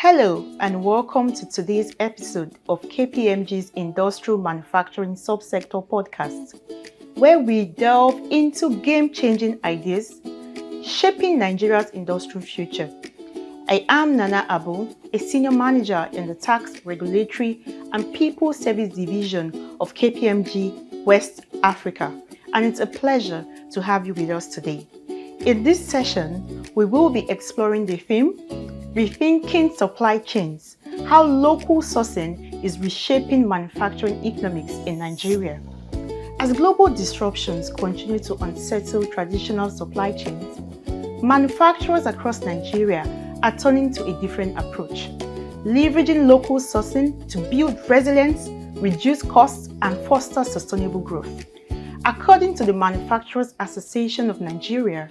Hello and welcome to today's episode of KPMG's Industrial Manufacturing Subsector Podcast, where we delve into game-changing ideas shaping Nigeria's industrial future. I am Nana Abu, a Senior Manager in the Tax, Regulatory and People Service Division of KPMG West Africa, and it's a pleasure to have you with us today. In this session, we will be exploring the theme Rethinking Supply Chains, how local sourcing is reshaping manufacturing economics in Nigeria. As global disruptions continue to unsettle traditional supply chains, manufacturers across Nigeria are turning to a different approach, leveraging local sourcing to build resilience, reduce costs, and foster sustainable growth. According to the Manufacturers Association of Nigeria,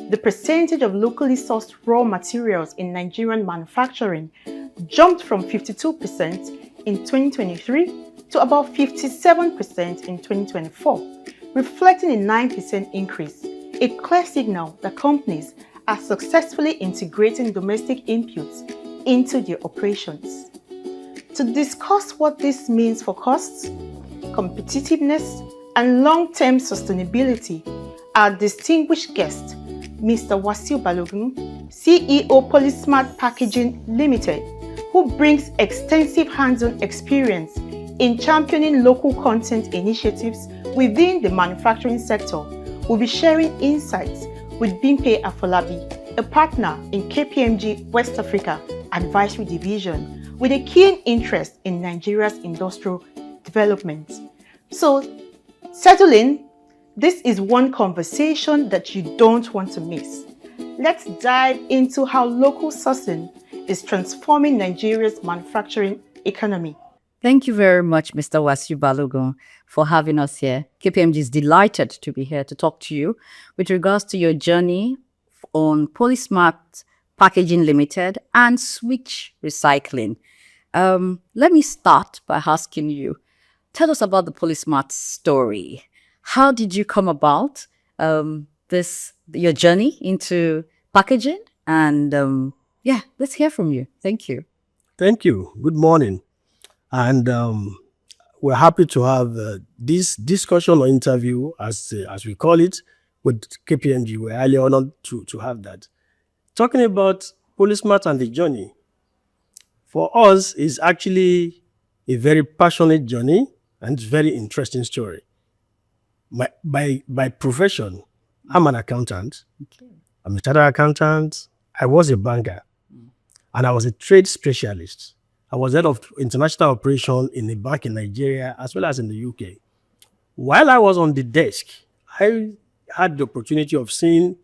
the percentage of locally sourced raw materials in Nigerian manufacturing jumped from 52% in 2023 to about 57% in 2024, reflecting a 9% increase, a clear signal that companies are successfully integrating domestic inputs into their operations. To discuss what this means for costs, competitiveness, and long-term sustainability, our distinguished guest, Mr. Wasiu Balogun, CEO Polysmart Packaging Limited, who brings extensive hands-on experience in championing local content initiatives within the manufacturing sector, will be sharing insights with Bimpe Afolabi, a partner in KPMG West Africa Advisory Division, with a keen interest in Nigeria's industrial development. So, settle in. This is one conversation that you don't want to miss. Let's dive into how local sourcing is transforming Nigeria's manufacturing economy. Thank you very much, Mr. Wasiu Balogun, for having us here. KPMG is delighted to be here to talk to you with regards to your journey on Polysmart Packaging Limited and Switch Recycling. Let me start by asking you, tell us about the Polysmart story. How did you come about your journey into packaging? And let's hear from you. Thank you. Thank you. Good morning. And we're happy to have this discussion or interview, as we call it, with KPMG. We're highly honored to have that. Talking about Polysmart and the journey, for us, is actually a very passionate journey and very interesting story. By profession, I'm an accountant. Okay. I'm a chartered accountant. I was a banker, and I was a trade specialist. I was head of international operation in a bank in Nigeria as well as in the UK. While I was on the desk, I had the opportunity of seeing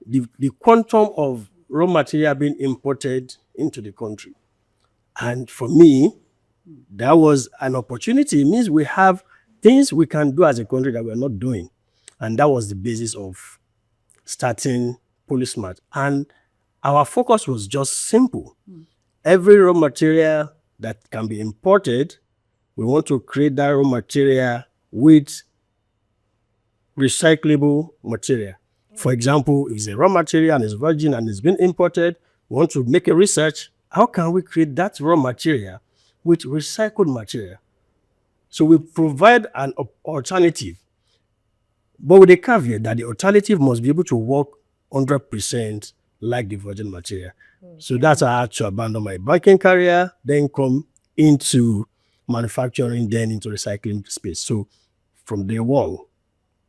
the quantum of raw material being imported into the country. And for me, that was an opportunity. It means we have things we can do as a country that we're not doing. And that was the basis of starting Polysmart. And our focus was just simple. Every raw material that can be imported, we want to create that raw material with recyclable material. For example, if it's a raw material and it's virgin and it's been imported, we want to make a research. How can we create that raw material with recycled material? So we provide an alternative, but with a caveat that the alternative must be able to work 100% like the virgin material. Okay. So that's how I had to abandon my banking career, then come into manufacturing, then into recycling space. So from day one,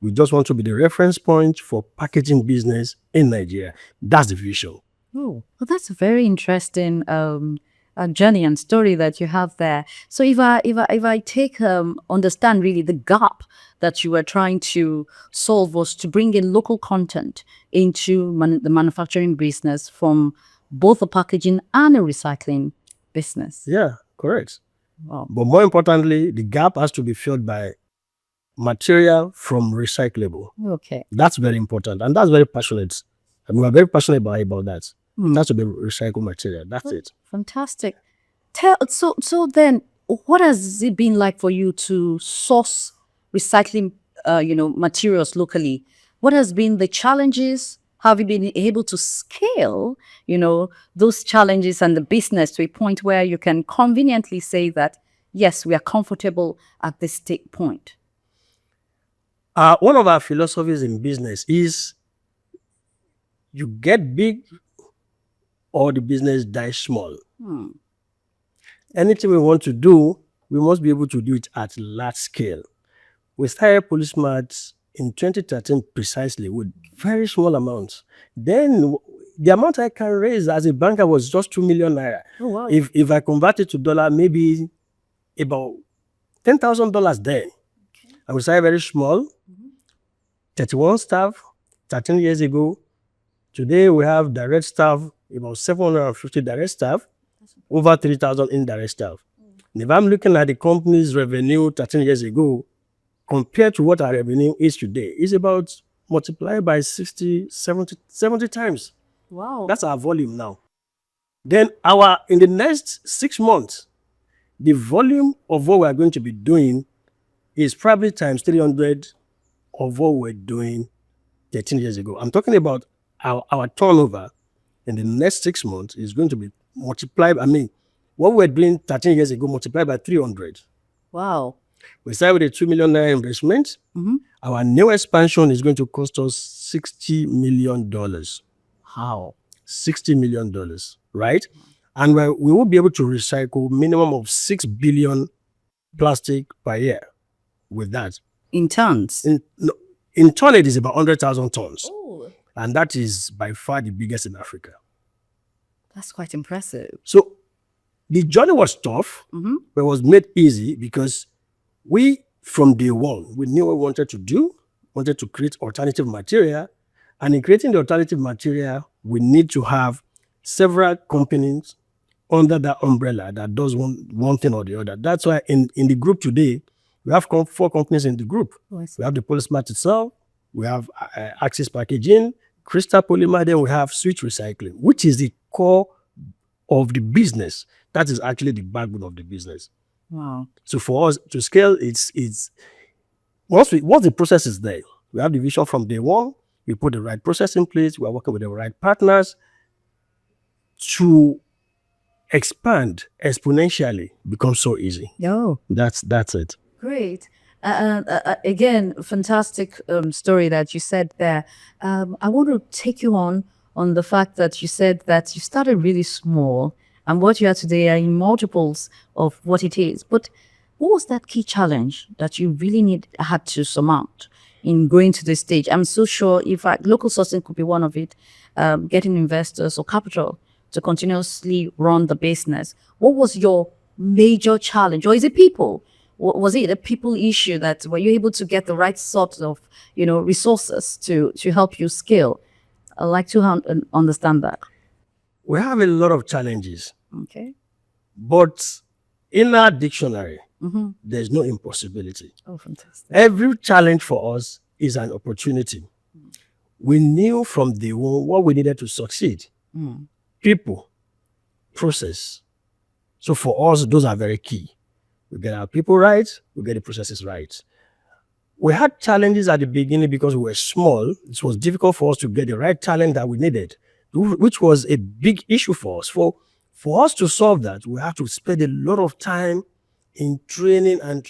we just want to be the reference point for packaging business in Nigeria. That's the vision. Oh, well, that's a very interesting journey and story that you have there. So if I take understand really the gap that you were trying to solve was to bring in local content into the manufacturing business from both a packaging and a recycling business. Yeah, correct. Wow. But more importantly, the gap has to be filled by material from recyclable. Okay. That's very important, and that's very passionate. And we are very passionate about that. That's to be recycled material. That's it. Fantastic. So then, what has it been like for you to source recycling, materials locally? What has been the challenges have you been able to scale, those challenges and the business to a point where you can conveniently say that, yes, we are comfortable at this point? One of our philosophies in business is you get big or the business dies small. Anything we want to do, we must be able to do it at large scale. We started Polysmart in 2013 precisely with very small amounts. Then the amount I can raise as a banker was just 2 million naira. Oh, wow. If I convert it to dollar, maybe about $10,000 then. Okay. And we started very small, 31 staff, 13 years ago. Today we have direct staff, about 750 direct staff, over 3,000 indirect staff. And if I'm looking at the company's revenue 13 years ago, compared to what our revenue is today, it's about multiplied by 60, 70 times. Wow. That's our volume now. Then in the next 6 months, the volume of what we're going to be doing is probably times 300 of what we're doing 13 years ago. I'm talking about our turnover in the next 6 months is going to be multiplied. What we're doing 13 years ago multiplied by 300. Wow. We started with a 2 million naira investment. Our new expansion is going to cost us $60 million. How? $60 million, right? And we will be able to recycle minimum of 6 billion plastic per year with that. In tons? In ton, it is about 100,000 tons. Oh. And that is by far the biggest in Africa. That's quite impressive. So the journey was tough, but it was made easy because we, from day one, we knew what we wanted to do, wanted to create alternative material. And in creating the alternative material, we need to have several companies under that umbrella that does one thing or the other. That's why in the group today, we have 4 companies in the group. Oh, we have the Polysmart itself, we have Axis Packaging, Crystal Polymer, then we have Switch Recycling, which is the core of the business. That is actually the backbone of the business. Wow. So for us to scale, it's once the process is there, we have the vision from day one, we put the right process in place, we are working with the right partners to expand exponentially becomes so easy. Oh. That's it. Great. Again, fantastic story that you said there. I want to take you on the fact that you said that you started really small and what you are today are in multiples of what it is. But what was that key challenge that you really had to surmount in going to this stage? I'm so sure, in fact, local sourcing could be one of it, getting investors or capital to continuously run the business. What was your major challenge? Or is it people? Was it a people issue that were you able to get the right sort of, resources to help you scale? I'd like to understand that. We have a lot of challenges. Okay. But in our dictionary, there's no impossibility. Oh, fantastic. Every challenge for us is an opportunity. We knew from day one what we needed to succeed. People, process. So for us, those are very key. We get our people right, we get the processes right. We had challenges at the beginning because we were small. It was difficult for us to get the right talent that we needed, which was a big issue for us. For us to solve that, we have to spend a lot of time in training our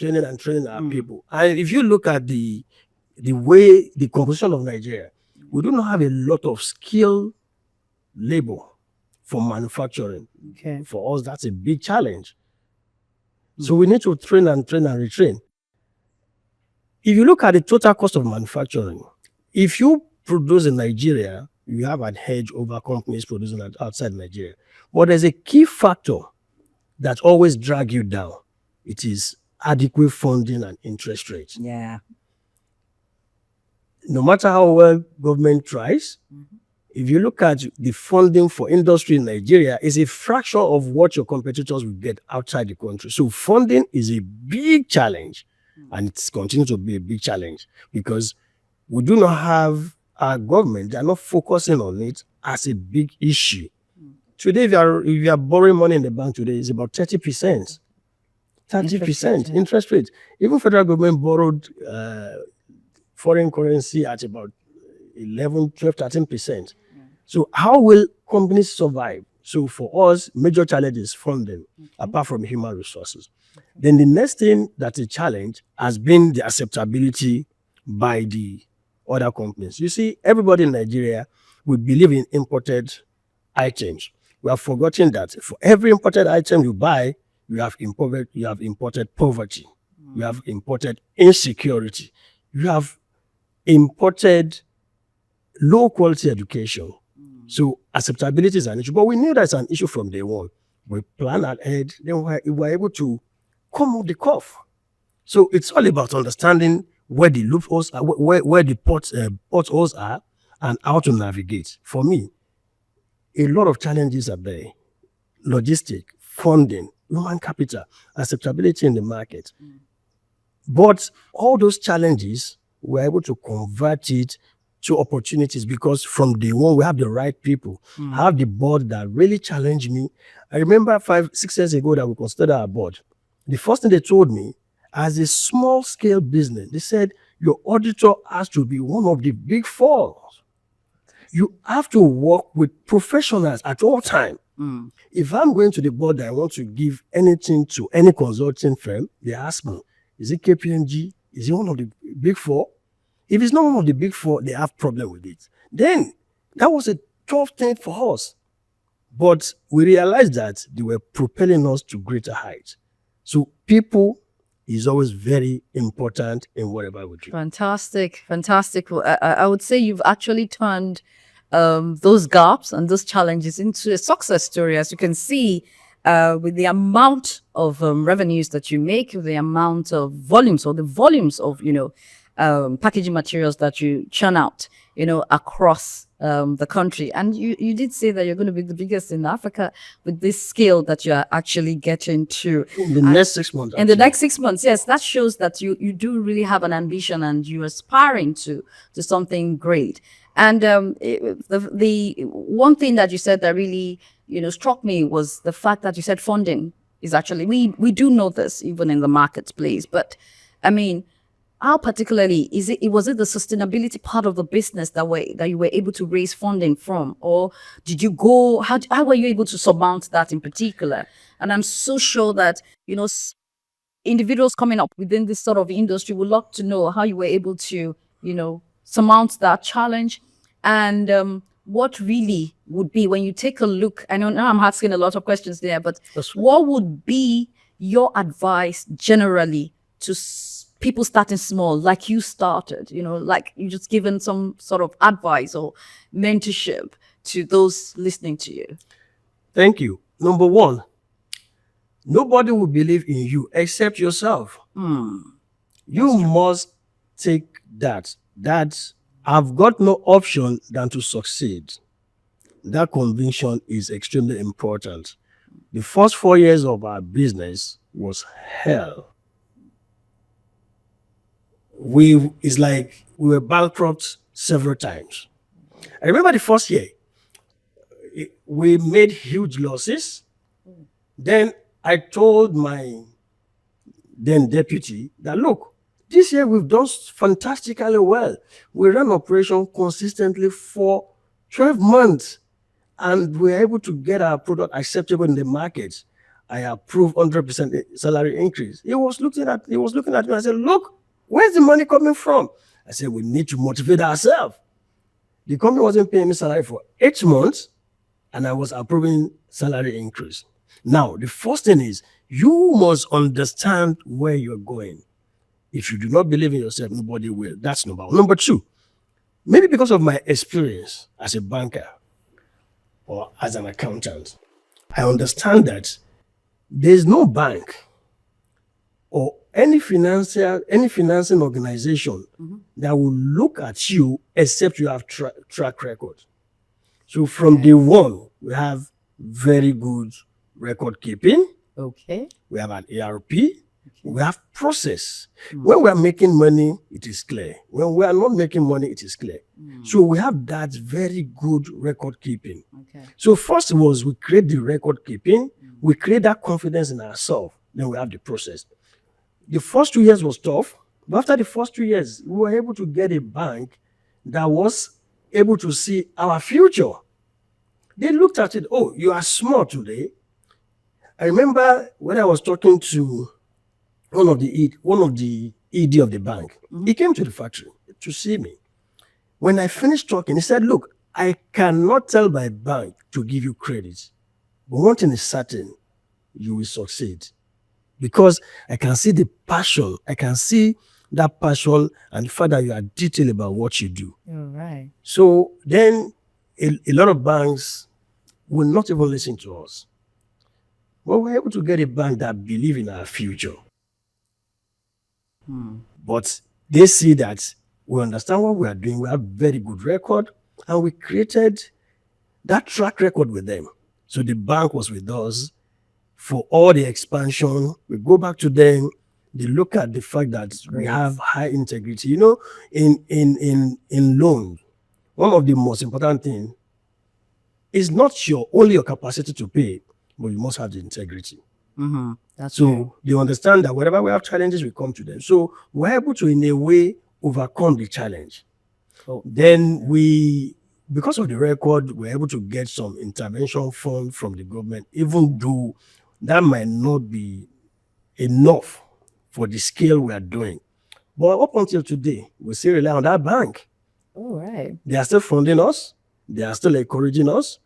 people. And if you look at the way the composition of Nigeria, we do not have a lot of skilled labor for manufacturing. Okay. For us, that's a big challenge. So we need to train and retrain. If you look at the total cost of manufacturing, if you produce in Nigeria, you have an edge over companies producing outside Nigeria. But there's a key factor that always drags you down. It is adequate funding and interest rates. Yeah. No matter how well government tries, if you look at the funding for industry in Nigeria, it's a fraction of what your competitors will get outside the country. So funding is a big challenge, and it's continuing to be a big challenge because we do not have our government, they are not focusing on it as a big issue. Today, if you are borrowing money in the bank today, it's about 30%. 30% interest rate. Even federal government borrowed foreign currency at about 11, 12, 13%. So how will companies survive? So for us, major challenge is funding, apart from human resources. Then the next thing that's a challenge has been the acceptability by the other companies. You see, everybody in Nigeria, we believe in imported items. We have forgotten that for every imported item you buy, you have imported poverty, you have imported insecurity, you have imported low quality education. So acceptability is an issue, but we knew that's an issue from day one. We planned ahead, then we were able to come off the cuff. So it's all about understanding where the loopholes are, where the potholes are, and how to navigate. For me, a lot of challenges are there: logistic, funding, human capital, acceptability in the market. But all those challenges, we're able to convert it to opportunities because from day one, we have the right people. I have the board that really challenged me. I remember 5, 6 years ago that we considered our board. The first thing they told me, as a small scale business, they said, your auditor has to be one of the big four. You have to work with professionals at all times. If I'm going to the board that I want to give anything to any consulting firm, they ask me, is it KPMG? Is it one of the big four? If it's not one of the big four, they have problem with it. Then that was a tough thing for us. But we realized that they were propelling us to greater heights. So people is always very important in whatever we do. Fantastic, fantastic. Well, I would say you've actually turned those gaps and those challenges into a success story, as you can see, with the amount of revenues that you make, with the amount of volumes or the volumes of, packaging materials that you churn out, across the country. And you did say that you're going to be the biggest in Africa with this scale that you're actually getting to. In the next 6 months. In the next 6 months, yes, that shows that you do really have an ambition and you're aspiring to something great. And the one thing that you said that really, struck me was the fact that you said funding is actually, we do know this even in the marketplace, but I mean, how particularly was it the sustainability part of the business that you were able to raise funding from, or did you go, how were you able to surmount that in particular? And I'm so sure that, individuals coming up within this sort of industry would love to know how you were able to, surmount that challenge, and what really would be, when you take a look, I know now I'm asking a lot of questions there, but what would be your advice generally to people starting small, like you started, like you just given some sort of advice or mentorship to those listening to you? Thank you. Number one, nobody will believe in you except yourself. You must take that I've got no option than to succeed. That conviction is extremely important. The first 4 years of our business was hell. It's like we were bankrupt several times. I remember the first year, we made huge losses. Then I told my then deputy that, look, this year we've done fantastically well. We ran operation consistently for 12 months and we were able to get our product acceptable in the market. I approved 100% salary increase. He was looking at me and I said, look, where's the money coming from? I said, we need to motivate ourselves. The company wasn't paying me salary for 8 months and I was approving salary increase. Now, the first thing is you must understand where you're going. If you do not believe in yourself, nobody will. That's number one. Number two, maybe because of my experience as a banker or as an accountant, I understand that there's no bank or any financing organization that will look at you except you have track record. So from day one, we have very good record keeping. Okay. We have an ERP. We have process. When we are making money, it is clear. When we are not making money, it is clear. So we have that very good record keeping. Okay. So first was we create the record keeping. We create that confidence in ourselves. Then we have the process. The first 2 years was tough. But after the first 2 years, we were able to get a bank that was able to see our future. They looked at it, oh, you are smart today. I remember when I was talking to one of the ED of the bank. He came to the factory to see me. When I finished talking, he said, look, I cannot tell my bank to give you credit, but one thing is certain, you will succeed. Because I can see the passion. I can see that passion and the fact that you are detailed about what you do. You're right. So then a lot of banks will not even listen to us. But we're able to get a bank that believe in our future. But they see that we understand what we are doing. We have very good record, and we created that track record with them. So the bank was with us for all the expansion. We go back to them. They look at the fact that we have high integrity. You know, in loan, one of the most important things is not only your capacity to pay, but you must have the integrity. That's So true. they understand that whenever we have challenges, we come to them. So we're able to, in a way, overcome the challenge. Then because of the record, we're able to get some intervention fund from the government, even though that might not be enough for the scale we are doing. But up until today, we still rely on that bank. All right. They are still funding us. They are still encouraging us.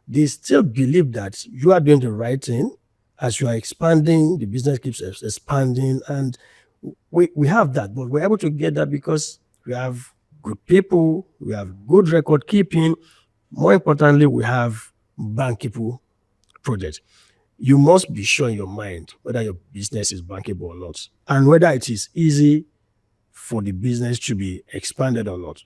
They still believe that you are doing the right thing. As you are expanding, the business keeps expanding. And we have that. But we're able to get that because we have good people. We have good record keeping. More importantly, we have bankable projects. You must be sure in your mind whether your business is bankable or not, and whether it is easy for the business to be expanded or not.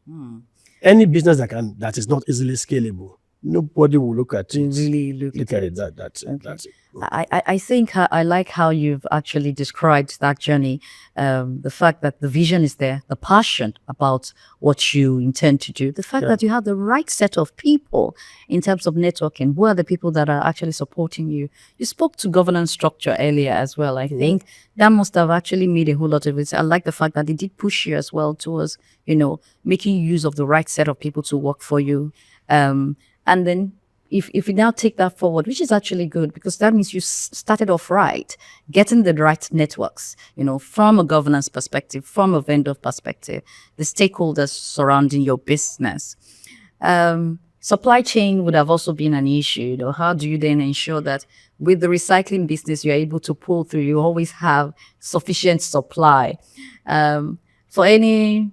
Any business that is not easily scalable, nobody will look at it. Really look at it. That's it. I think I like how you've actually described that journey. The fact that the vision is there, the passion about what you intend to do, the fact that you have the right set of people in terms of networking. Who are the people that are actually supporting you? You spoke to governance structure earlier as well. I think that must have actually made a whole lot of it. I like the fact that they did push you as well towards, making use of the right set of people to work for you. And then if you now take that forward, which is actually good, because that means you started off right, getting the right networks, from a governance perspective, from a vendor perspective, the stakeholders surrounding your business. Supply chain would have also been an issue. How do you then ensure that with the recycling business, you're able to pull through, you always have sufficient supply? For any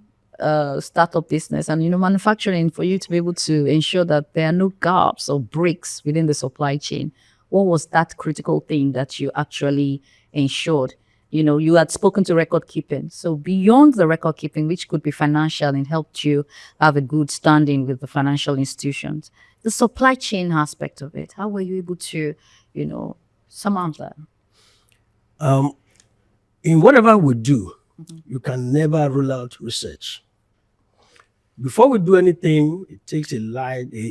startup business and manufacturing, for you to be able to ensure that there are no gaps or breaks within the supply chain, what was that critical thing that you actually ensured? You had spoken to record keeping, so beyond the record keeping, which could be financial and helped you have a good standing with the financial institutions, the supply chain aspect of it, how were you able to surmount that? In whatever we do, you can never rule out research. Before we do anything, it takes a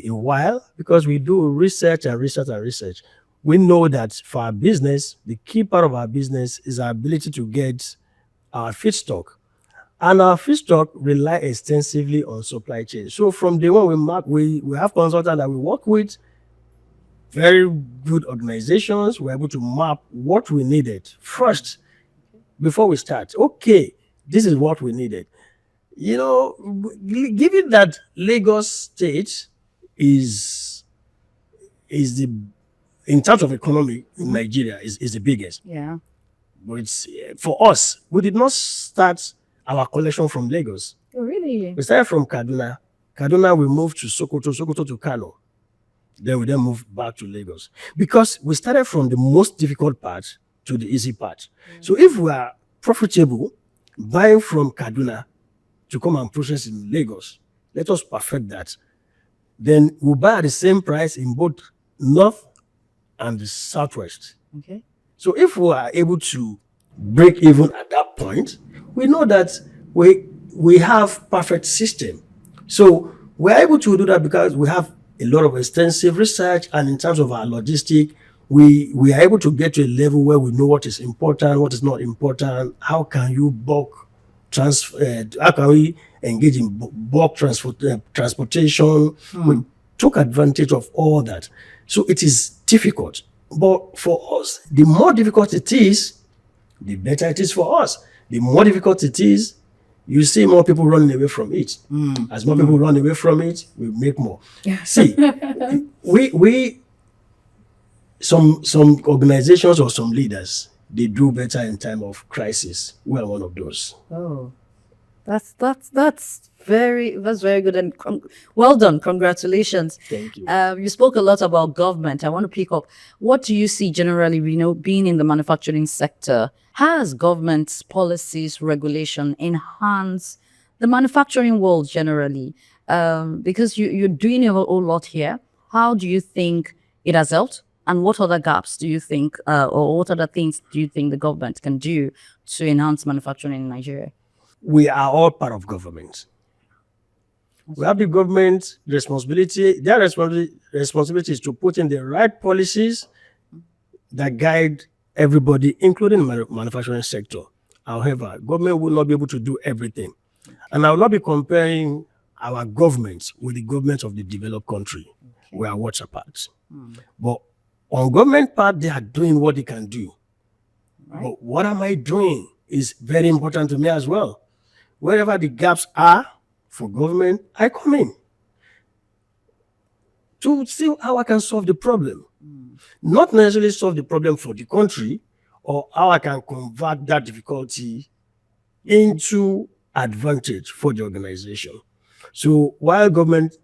while, because we do research and research and research. We know that for our business, the key part of our business is our ability to get our feedstock. And our feedstock rely extensively on supply chain. So from day one, we have consultants that we work with, very good organizations. We're able to map what we needed first before we start. Okay, this is what we needed. Given that Lagos State is the, in terms of economy in Nigeria, is the biggest. Yeah. But it's, for us, we did not start our collection from Lagos. Oh, really? We started from Kaduna. Kaduna, we moved to Sokoto to Kano. Then we moved back to Lagos. Because we started from the most difficult part to the easy part. So if we are profitable buying from Kaduna to come and process in Lagos, let us perfect that. Then we'll buy at the same price in both north and the southwest. Okay. So if we are able to break even at that point, we know that we have perfect system. So we're able to do that because we have a lot of extensive research, and in terms of our logistic, we are able to get to a level where we know what is important, what is not important, how can you bulk how can we engage in bulk transportation? We took advantage of all that. So it is difficult. But for us, the more difficult it is, the better it is for us. The more difficult it is, you see more people running away from it. As more people run away from it, we make more. See, some organizations or some leaders, they do better in time of crisis. We are one of those. Oh, that's very good and well done. Congratulations. Thank you. You spoke a lot about government. I want to pick up. What do you see generally? Being in the manufacturing sector, has government's policies, regulation enhance the manufacturing world generally? Because you're doing a whole lot here. How do you think it has helped? And what other gaps do you think, or what other things do you think the government can do to enhance manufacturing in Nigeria? We are all part of government. We have the government responsibility. Their responsibility is to put in the right policies that guide everybody, including the manufacturing sector. However, government will not be able to do everything. And I will not be comparing our government with the government of the developed country. Okay. We are worlds apart. But on government part, they are doing what they can do. Right. But what am I doing is very important to me as well. Wherever the gaps are for government, I come in to see how I can solve the problem. Not necessarily solve the problem for the country, or how I can convert that difficulty into advantage for the organization. So while government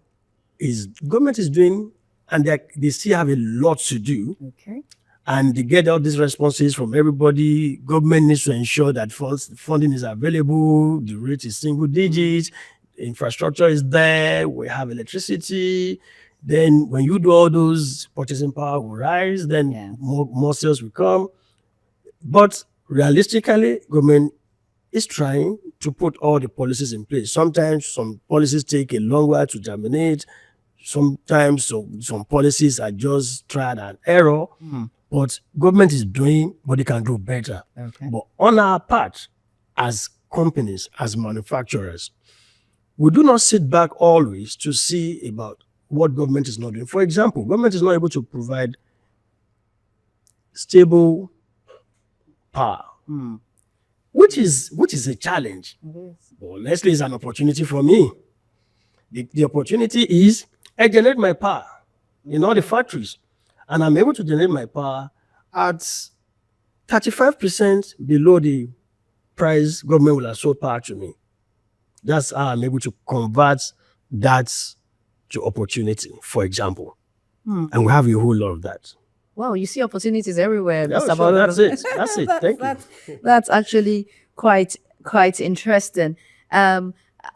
is doing, and they still have a lot to do, okay, and they get all these responses from everybody. Government needs to ensure that funding is available, the rate is single digits, infrastructure is there, we have electricity. Then when you do all those, purchasing power will rise, then more sales will come. But realistically, government is trying to put all the policies in place. Sometimes some policies take a long while to germinate. Sometimes some policies are just trial and error. But government is doing what they can do better. Okay. But on our part, as companies, as manufacturers, we do not sit back always to see about what government is not doing. For example, government is not able to provide stable power, which is a challenge. But honestly, it's an opportunity for me. The opportunity is I generate my power in all the factories, and I'm able to generate my power at 35% below the price government will have sold power to me. That's how I'm able to convert that to opportunity, for example. And we have a whole lot of that. Wow, you see opportunities everywhere, Mr. Sure, that's it. That's it. Thank you. That's actually quite interesting.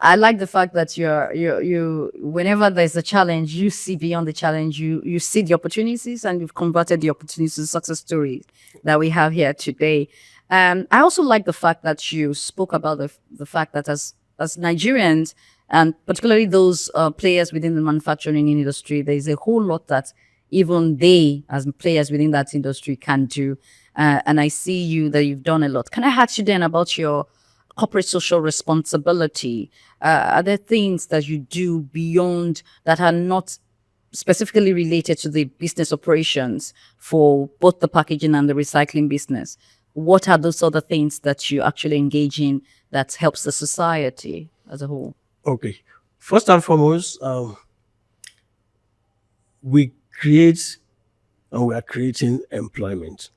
I like the fact that you whenever there's a challenge, you see beyond the challenge, you see the opportunities, and you've converted the opportunities to success stories that we have here today. I also like the fact that you spoke about the fact that as Nigerians, and particularly those players within the manufacturing industry, there's a whole lot that even they, as players within that industry, can do. And I see that you've done a lot. Can I ask you then about your corporate social responsibility? Are there things that you do beyond that are not specifically related to the business operations for both the packaging and the recycling business? What are those other things that you actually engage in that helps the society as a whole? Okay. First and foremost, we create and we are creating employment.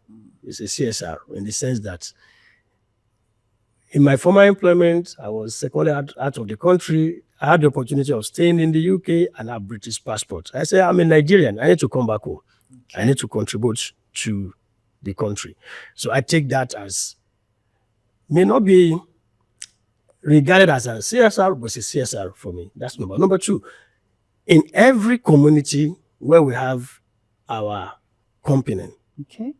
It's a CSR in the sense that in my former employment, I was seconded out of the country. I had the opportunity of staying in the UK and have British passport. I said, I'm a Nigerian. I need to come back home. Okay. I need to contribute to the country. So I take that as, may not be regarded as a CSR, but it's a CSR for me. That's number one. Number two, in every community where we have our company, okay,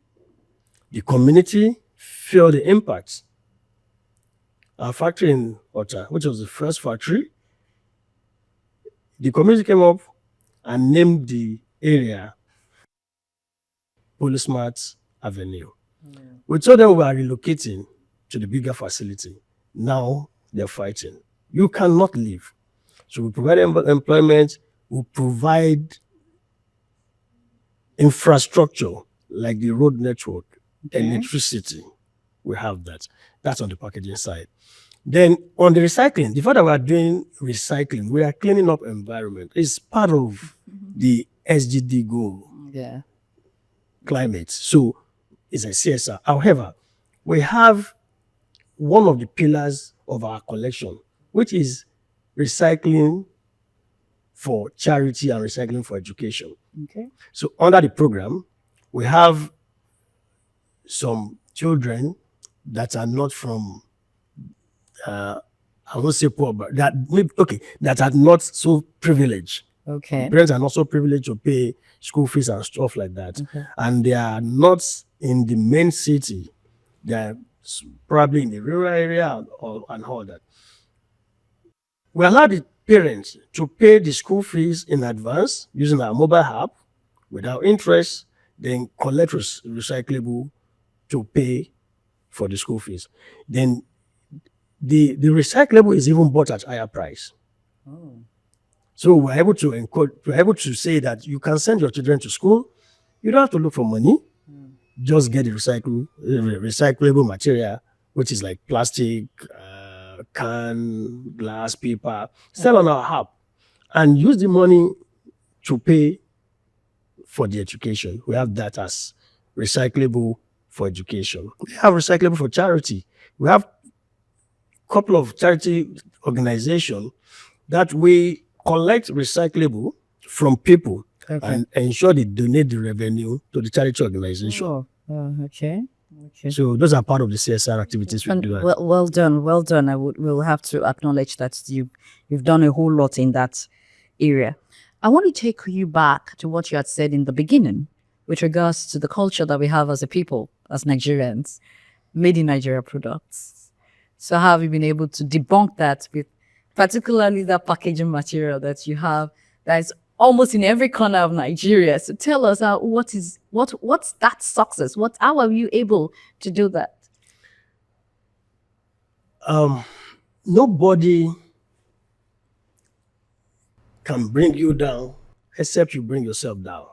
the community feel the impact. Our factory in Ota, which was the first factory, the community came up and named the area Polysmart Avenue. We told them we are relocating to the bigger facility. Now, they're fighting. You cannot leave. So we provide employment, we provide infrastructure like the road network, electricity. We have that. That's on the packaging side. Then on the recycling, the fact that we are doing recycling, we are cleaning up environment. It's part of the SDG goal, climate. So it's a CSR. However, we have one of the pillars of our collection, which is recycling for charity and recycling for education. Okay. So under the program, we have some children that are not from, I won't say poor, but that are not so privileged. Okay. Parents are not so privileged to pay school fees and stuff like that. Okay. And they are not in the main city. They are probably in the rural area and all that. We allow the parents to pay the school fees in advance using our mobile app without interest, then collect recyclable to pay for the school fees. Then the recyclable is even bought at higher price. Oh. So we're able to say that you can send your children to school. You don't have to look for money. Just get the recyclable material, which is like plastic, can, glass, paper, sell on our app, and use the money to pay for the education. We have that as recyclable for education. We have recyclable for charity. We have a couple of charity organizations that we collect recyclable from people and ensure they donate the revenue to the charity organization. Oh, okay. So those are part of the CSR activities we do. Well done. We'll have to acknowledge that you've done a whole lot in that area. I want to take you back to what you had said in the beginning with regards to the culture that we have as a people, as Nigerians, made in Nigeria products. So how have you been able to debunk that with particularly that packaging material that you have that is almost in every corner of Nigeria? So tell us what's that success? How are you able to do that? Nobody can bring you down except you bring yourself down.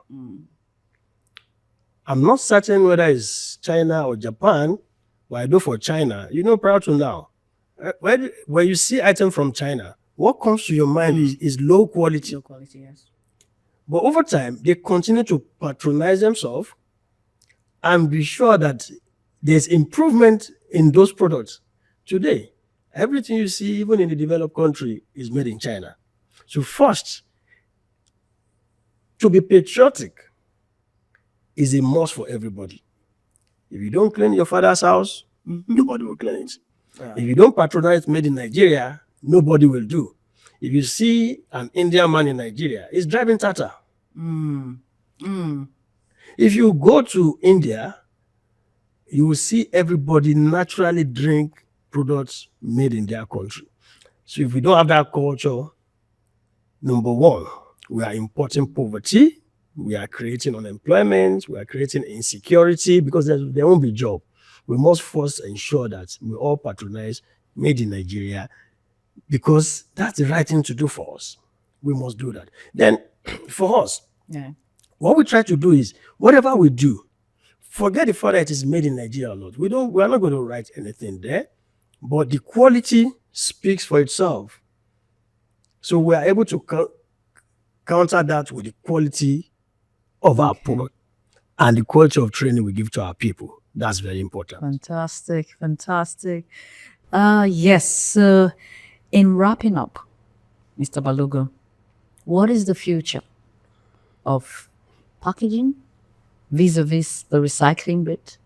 I'm not certain whether it's China or Japan, but I do for China. Prior to now, when you see items from China, what comes to your mind is low quality. Low quality, yes. But over time, they continue to patronize themselves and be sure that there's improvement in those products. Today, everything you see, even in the developed country, is made in China. So first, to be patriotic is a must for everybody. If you don't clean your father's house, nobody will clean it. If you don't patronize made in Nigeria, nobody will do. If you see an Indian man in Nigeria, he's driving Tata. If you go to India, you will see everybody naturally drink products made in their country. So if we don't have that culture, number one, we are importing poverty, we are creating unemployment, we are creating insecurity because there won't be job. We must first ensure that we all patronize made in Nigeria because that's the right thing to do for us. We must do that. Then for us, what we try to do is whatever we do, forget the fact that it is made in Nigeria or not. We are not going to write anything there, but the quality speaks for itself. So we are able to counter that with the quality of our product and the quality of training we give to our people. That's very important. Fantastic. Yes. So in wrapping up, Mr. Balogun, what is the future of packaging vis-a-vis the recycling bit?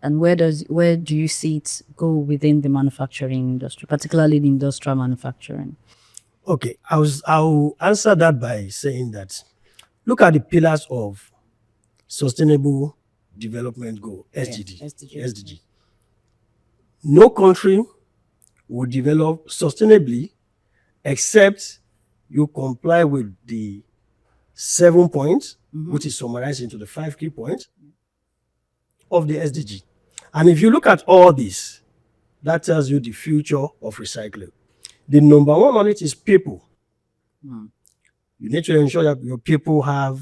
And where do you see it go within the manufacturing industry, particularly the industrial manufacturing? Okay, I'll answer that by saying that look at the pillars of Sustainable Development Goal, SDG. No country will develop sustainably except you comply with the 7 points, which is summarized into the 5 key points of the SDG. And if you look at all this, that tells you the future of recycling. The number one on it is people. Mm. You need to ensure that your people have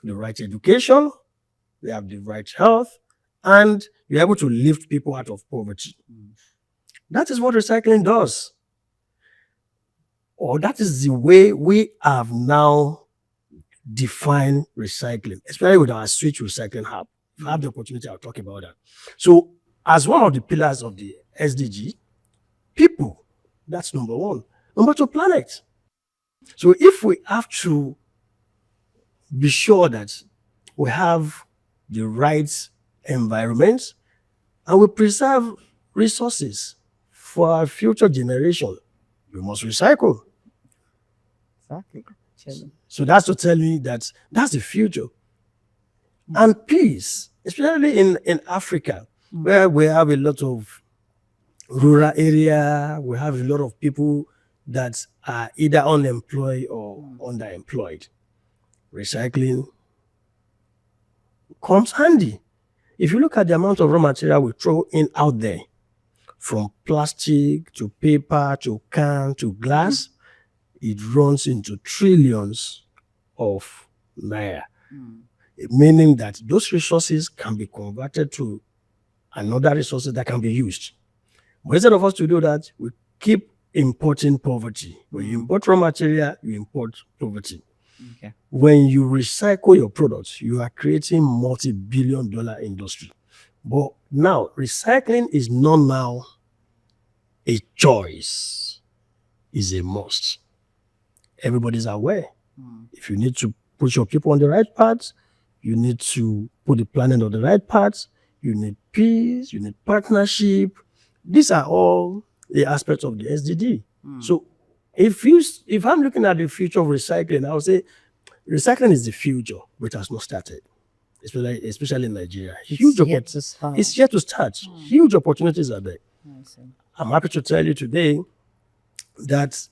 the right education, they have the right health, and you're able to lift people out of poverty. That is what recycling does. Or that is the way we have now defined recycling, especially with our Switch Recycling Hub. If I have the opportunity, I'll talk about that. So, as one of the pillars of the SDG, people, that's number one. Number two, planet. So, if we have to be sure that we have the right environment and we preserve resources for our future generation, we must recycle. Exactly. So that's to tell me that that's the future. And peace, especially in Africa, where we have a lot of rural area, we have a lot of people that are either unemployed or underemployed. Recycling comes handy. If you look at the amount of raw material we throw in out there, from plastic to paper to can to glass, it runs into trillions of naira. Meaning that those resources can be converted to another resources that can be used. But instead of us to do that, we keep importing poverty. When you import raw material, you import poverty. Okay. When you recycle your products, you are creating multi-billion-dollar industry. But now, recycling is not now a choice, it's a must. Everybody's aware. If you need to put your people on the right path, you need to put the planet on the right path, you need peace, you need partnership. These are all the aspects of the SDG. So if I'm looking at the future of recycling, I would say recycling is the future, but it has not started, especially in Nigeria. It's yet to start. It's yet to start. Huge opportunities are there. I see. I'm happy to tell you today that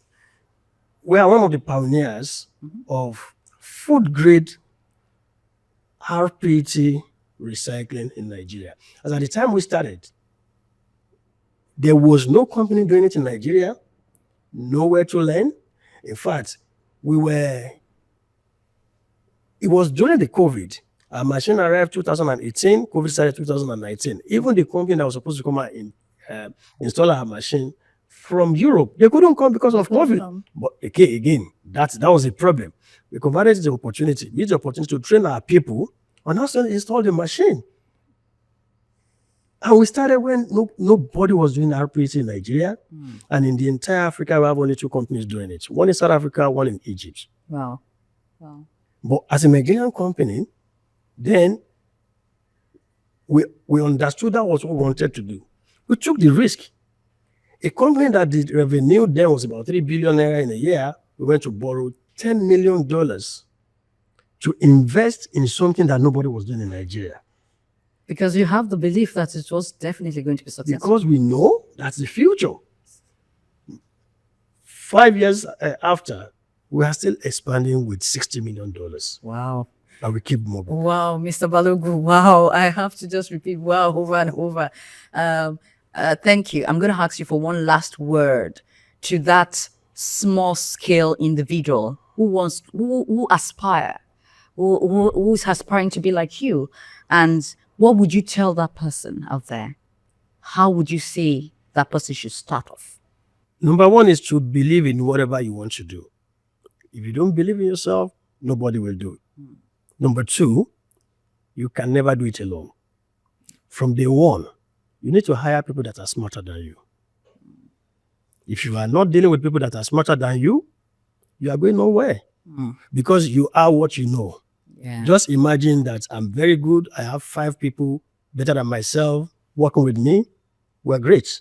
we are one of the pioneers of food grade RPT recycling in Nigeria. As at the time we started, there was no company doing it in Nigeria, nowhere to learn. In fact, it was during the COVID. Our machine arrived 2018, COVID started 2019. Even the company that was supposed to come out and install our machine from Europe, they couldn't come because of COVID. But again, that was a problem. We converted the opportunity. We used the opportunity to train our people on how to install the machine. And we started when nobody was doing RPC in Nigeria. And in the entire Africa, we have only two companies doing it. One in South Africa, one in Egypt. Wow. But as a Nigerian company, then we understood that was what we wanted to do. We took the risk. A company that the revenue then was about 3 billion naira in a year, we went to borrow $10 million to invest in something that nobody was doing in Nigeria. Because you have the belief that it was definitely going to be successful. Because we know that's the future. 5 years after, we are still expanding with $60 million. Wow. And we keep moving. Wow, Mr. Balogun. Wow. I have to just repeat wow over and over. Thank you. I'm going to ask you for one last word to that small scale individual who aspire, who's aspiring to be like you. And what would you tell that person out there? How would you say that person should start off? Number one is to believe in whatever you want to do. If you don't believe in yourself, nobody will do it. Number two, you can never do it alone. From day one, you need to hire people that are smarter than you. If you are not dealing with people that are smarter than you, you are going nowhere. Because you are what you know. Yeah. Just imagine that I'm very good. I have 5 people better than myself working with me. We're great.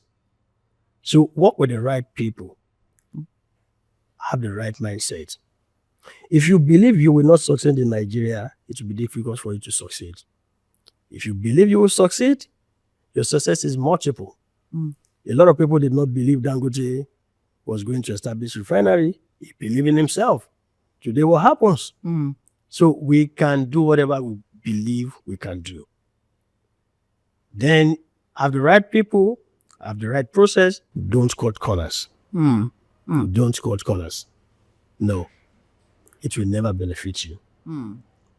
So work with the right people. Have the right mindset. If you believe you will not succeed in Nigeria, it will be difficult for you to succeed. If you believe you will succeed, your success is multiple. A lot of people did not believe Dangote was going to establish refinery. He believed in himself. Today, what happens? So we can do whatever we believe we can do. Then have the right people, have the right process, don't cut corners. Don't cut corners. No, it will never benefit you.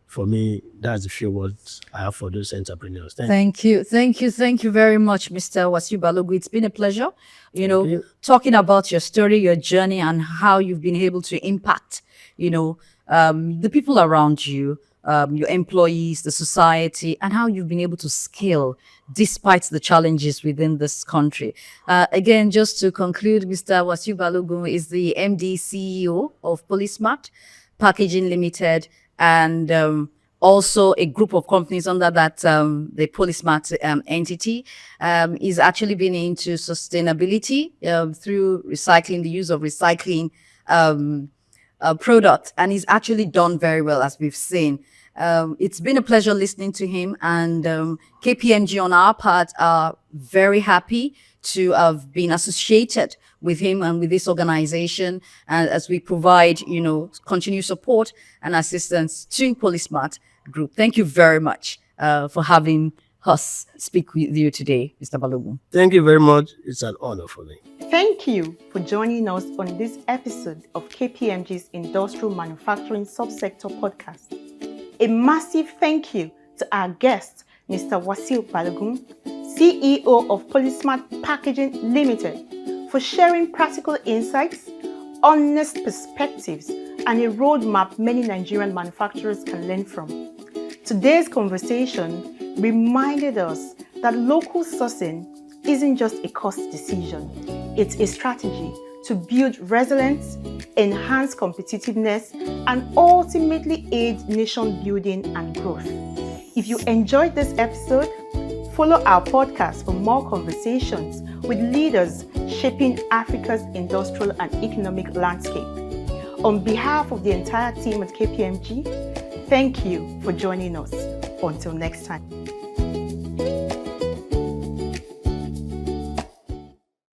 For me, that's the few words I have for those entrepreneurs. Thank you very much, Mr. Wasiu Balogun. It's been a pleasure, you. talking about your story, your journey, and how you've been able to impact, the people around you, your employees, the society, and how you've been able to scale despite the challenges within this country. Again, just to conclude, Mr. Wasiu Balogun is the MD CEO of Polysmart Packaging Limited, and also a group of companies under that, the Polysmart entity, is actually been into sustainability through recycling, the use of recycling products, and he's actually done very well, as we've seen. It's been a pleasure listening to him, and KPMG on our part are very happy to have been associated with him and with this organization, as we provide, continued support and assistance to Polysmart Group. Thank you very much for having us speak with you today, Mr. Balogun. Thank you very much. It's an honor for me. Thank you for joining us on this episode of KPMG's Industrial Manufacturing Subsector Podcast. A massive thank you to our guest, Mr. Wasiu Balogun, CEO of Polysmart Packaging Limited, for sharing practical insights, honest perspectives, and a roadmap many Nigerian manufacturers can learn from. Today's conversation reminded us that local sourcing isn't just a cost decision. It's a strategy to build resilience, enhance competitiveness, and ultimately aid nation building and growth. If you enjoyed this episode, follow our podcast for more conversations with leaders shaping Africa's industrial and economic landscape. On behalf of the entire team at KPMG, thank you for joining us. Until next time.